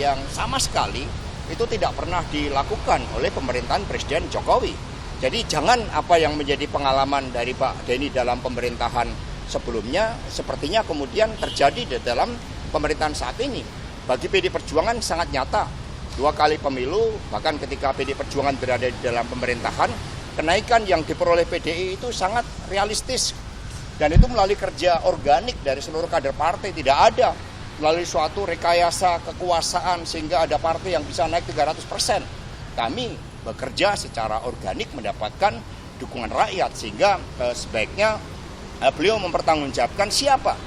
yang sama sekali itu tidak pernah dilakukan oleh pemerintahan Presiden Jokowi. Jadi jangan apa yang menjadi pengalaman dari Pak Denny dalam pemerintahan sebelumnya, sepertinya kemudian terjadi di dalam pemerintahan saat ini. Bagi PD Perjuangan sangat nyata, 2 kali pemilu, bahkan ketika PD Perjuangan berada di dalam pemerintahan, kenaikan yang diperoleh PDI itu sangat realistis. Dan itu melalui kerja organik dari seluruh kader partai, tidak ada melalui suatu rekayasa kekuasaan sehingga ada partai yang bisa naik 300%. Kami bekerja secara organik mendapatkan dukungan rakyat, sehingga sebaiknya beliau mempertanggungjawabkan siapa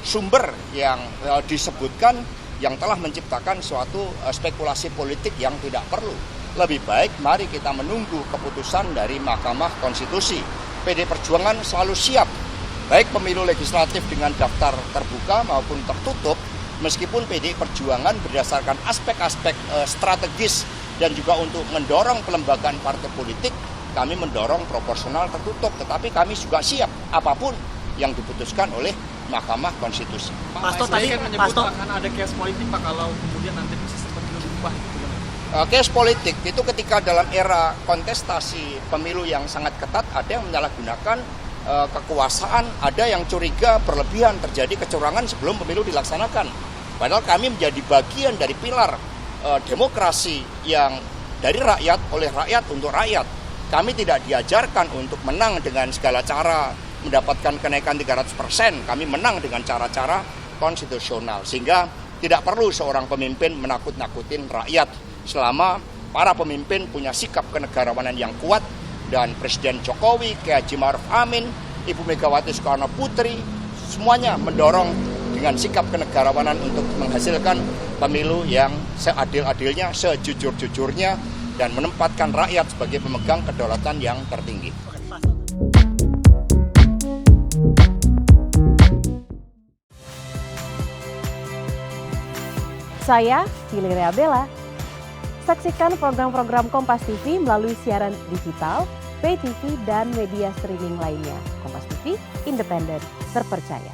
sumber yang disebutkan yang telah menciptakan suatu spekulasi politik yang tidak perlu. Lebih baik mari kita menunggu keputusan dari Mahkamah Konstitusi. PD Perjuangan selalu siap, baik pemilu legislatif dengan daftar terbuka maupun tertutup, meskipun PD Perjuangan berdasarkan aspek-aspek strategis dan juga untuk mendorong pelembagaan partai politik, kami mendorong proporsional tertutup, tetapi kami juga siap apapun yang diputuskan oleh Mahkamah Konstitusi. Pak Hasto tadi kan menyebut akan ada chaos politik Pak kalau kemudian nanti sistem pemilu berubah gitu. Chaos politik itu ketika dalam era kontestasi pemilu yang sangat ketat ada yang menyalahgunakan kekuasaan, ada yang curiga berlebihan terjadi kecurangan sebelum pemilu dilaksanakan. Padahal kami menjadi bagian dari pilar demokrasi yang dari rakyat, oleh rakyat, untuk rakyat. Kami tidak diajarkan untuk menang dengan segala cara, mendapatkan kenaikan 300%. Kami menang dengan cara-cara konstitusional. Sehingga tidak perlu seorang pemimpin menakut-nakutin rakyat selama para pemimpin punya sikap kenegarawanan yang kuat. Dan Presiden Jokowi, Kiai Haji Ma'ruf Amin, Ibu Megawati Soekarno Putri, semuanya mendorong dengan sikap kenegarawanan untuk menghasilkan pemilu yang seadil-adilnya, sejujur-jujurnya, dan menempatkan rakyat sebagai pemegang kedaulatan yang tertinggi. Saya Valeria Bella. Saksikan program-program Kompas TV melalui siaran digital, pay TV, dan media streaming lainnya. Kompas TV, independen, terpercaya.